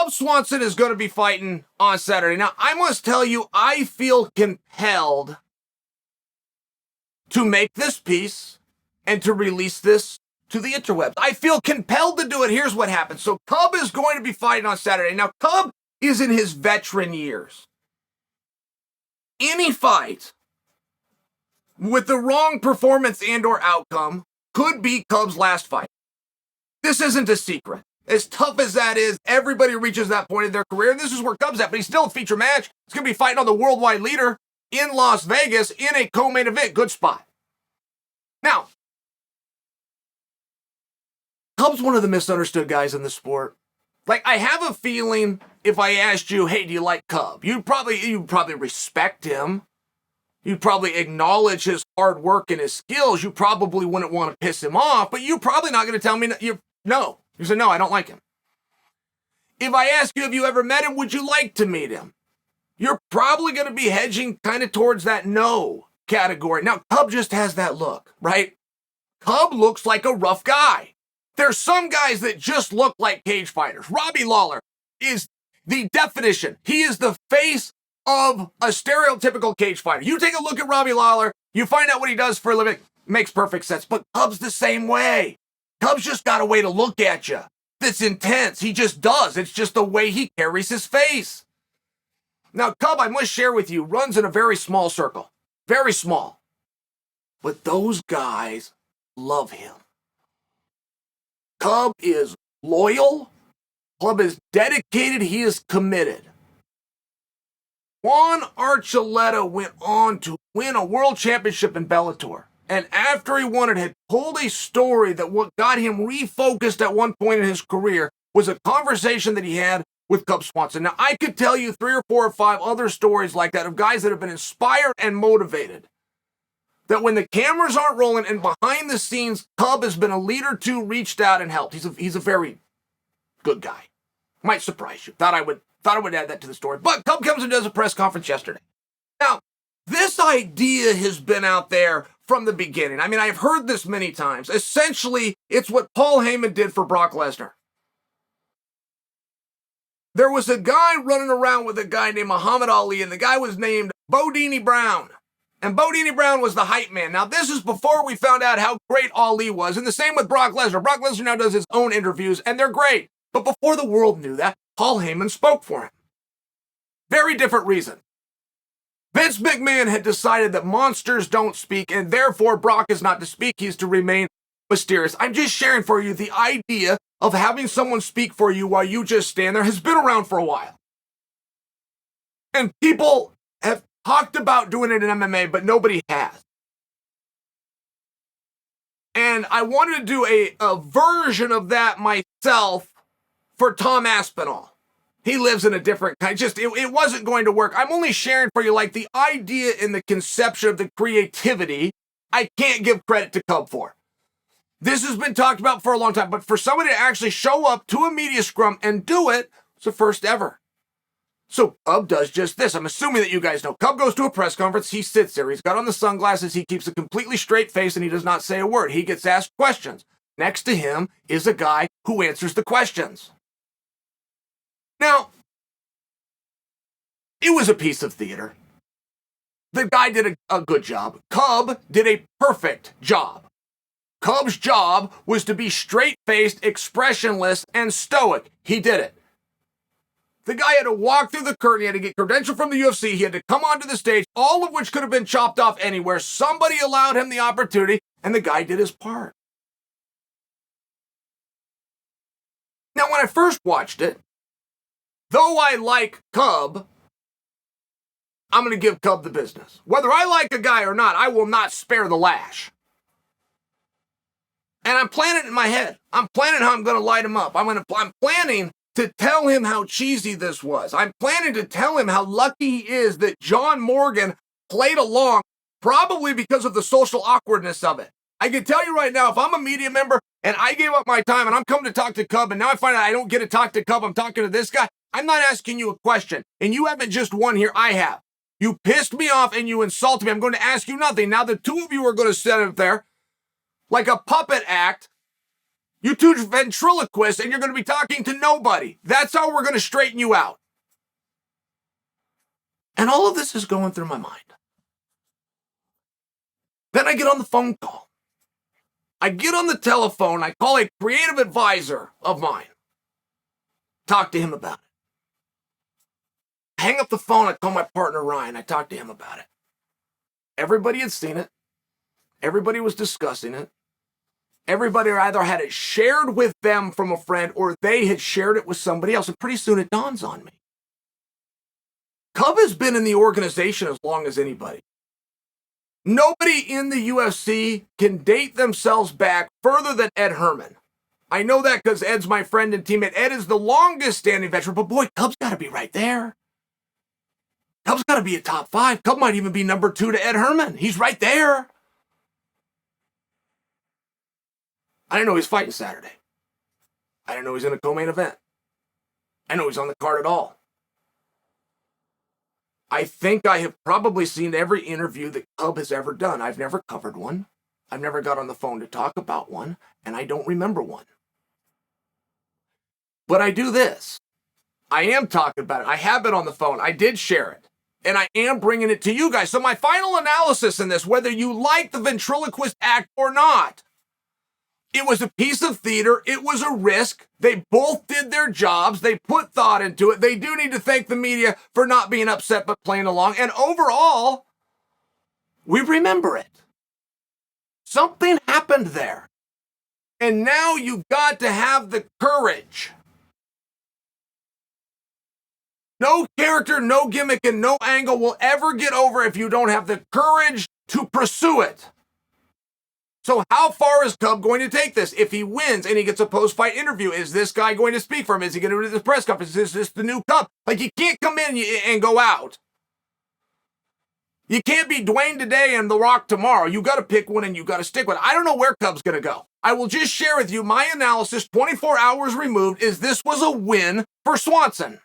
Cub Swanson is going to be fighting on Saturday. Now, I must tell you, I feel compelled to make this piece and to release this to the interwebs. I feel compelled to do it. Here's what happened. So Cub is going to be fighting on Saturday. Now, Cub is in his veteran years. Any fight with the wrong performance and or outcome could be Cub's last fight. This isn't a secret. As tough as that is, everybody reaches that point in their career, and this is where Cub's at, but he's still a feature match. He's going to be fighting on the worldwide leader in Las Vegas in a co-main event. Good spot. Now, Cub's one of the misunderstood guys in the sport. Like, I have a feeling if I asked you, hey, do you like Cub? You'd probably respect him. You'd probably acknowledge his hard work and his skills. You probably wouldn't want to piss him off, but you're probably not going to tell me no. You say, no, I don't like him. If I ask you, have you ever met him? Would you like to meet him? You're probably going to be hedging kind of towards that no category. Now, Cub just has that look, right? Cub looks like a rough guy. There's some guys that just look like cage fighters. Robbie Lawler is the definition. He is the face of a stereotypical cage fighter. You take a look at Robbie Lawler, you find out what he does for a living, makes perfect sense. But Cub's the same way. Cub's just got a way to look at you that's intense. He just does. It's just the way he carries his face. Now, Cub, I must share with you, runs in a very small circle. Very small. But those guys love him. Cub is loyal. Cub is dedicated. He is committed. Juan Archuleta went on to win a world championship in Bellator. And after he won it, had told a story that what got him refocused at one point in his career was a conversation that he had with Cub Swanson. Now, I could tell you 3 or 4 or 5 other stories like that of guys that have been inspired and motivated. That when the cameras aren't rolling and behind the scenes, Cub has been a leader to, reached out and helped. He's a very good guy. Might surprise you. Thought I would add that to the story. But Cub comes and does a press conference yesterday. Now, this idea has been out there from the beginning. I mean, I've heard this many times. Essentially, it's what Paul Heyman did for Brock Lesnar. There was a guy running around with a guy named Muhammad Ali, and the guy was named Bodini Brown. And Bodini Brown was the hype man. Now, this is before we found out how great Ali was. And the same with Brock Lesnar. Brock Lesnar now does his own interviews, and they're great. But before the world knew that, Paul Heyman spoke for him. Very different reason. Vince McMahon had decided that monsters don't speak, and therefore Brock is not to speak. He's to remain mysterious. I'm just sharing for you the idea of having someone speak for you while you just stand there has been around for a while. And people have talked about doing it in MMA, but nobody has. And I wanted to do a version of that myself for Tom Aspinall. He lives in a different kind. It wasn't going to work. I'm only sharing for you like the idea and the conception of the creativity I can't give credit to Cub for. This has been talked about for a long time, but for somebody to actually show up to a media scrum and do it, it's the first ever. So Cub does just this. I'm assuming that you guys know. Cub goes to a press conference. He sits there. He's got on the sunglasses. He keeps a completely straight face, and he does not say a word. He gets asked questions. Next to him is a guy who answers the questions. Now, it was a piece of theater. The guy did a good job. Cub did a perfect job. Cub's job was to be straight-faced, expressionless, and stoic. He did it. The guy had to walk through the curtain. He had to get credentialed from the UFC. He had to come onto the stage, all of which could have been chopped off anywhere. Somebody allowed him the opportunity, and the guy did his part. Now, when I first watched it, though I like Cub, I'm going to give Cub the business. Whether I like a guy or not, I will not spare the lash. And I'm planning it in my head. I'm planning how I'm going to light him up. I'm planning to tell him how cheesy this was. I'm planning to tell him how lucky he is that John Morgan played along, probably because of the social awkwardness of it. I can tell you right now, if I'm a media member and I gave up my time and I'm coming to talk to Cub and now I find out I don't get to talk to Cub, I'm talking to this guy, I'm not asking you a question. And you haven't just won here, I have. You pissed me off and you insulted me. I'm going to ask you nothing. Now the two of you are going to sit up there like a puppet act You two ventriloquists, and you're going to be talking to nobody. That's how we're going to straighten you out. And all of this is going through my mind. Then I get on the phone call. I get on the telephone. I call a creative advisor of mine. Talk to him about it. I hang up the phone. I call my partner, Ryan. I talk to him about it. Everybody had seen it. Everybody was discussing it. Everybody either had it shared with them from a friend or they had shared it with somebody else. And pretty soon it dawns on me. Cub has been in the organization as long as anybody. Nobody in the UFC can date themselves back further than Ed Herman. I know that because Ed's my friend and teammate. Ed is the longest standing veteran, but boy, Cub's got to be right there. Cub's got to be a top 5. Cub might even be number 2 to Ed Herman. He's right there. I didn't know he was fighting Saturday. I didn't know he was in a co-main event. I know he's on the card at all. I think I have probably seen every interview that Cub has ever done. I've never covered one. I've never got on the phone to talk about one, and I don't remember one. But I do this. I am talking about it. I have been on the phone. I did share it. And I am bringing it to you guys. So my final analysis in this, whether you like the ventriloquist act or not, it was a piece of theater. It was a risk. They both did their jobs. They put thought into it. They do need to thank the media for not being upset but playing along. And overall, we remember it. Something happened there. And now you've got to have the courage. No character, no gimmick, and no angle will ever get over if you don't have the courage to pursue it. So how far is Cub going to take this? If he wins and he gets a post-fight interview, is this guy going to speak for him? Is he going to do the press conference? Is this the new Cub? Like, you can't come in and go out. You can't be Dwayne today and The Rock tomorrow. You got to pick one and you got to stick with it. I don't know where Cub's going to go. I will just share with you my analysis 24 hours removed is this was a win for Swanson.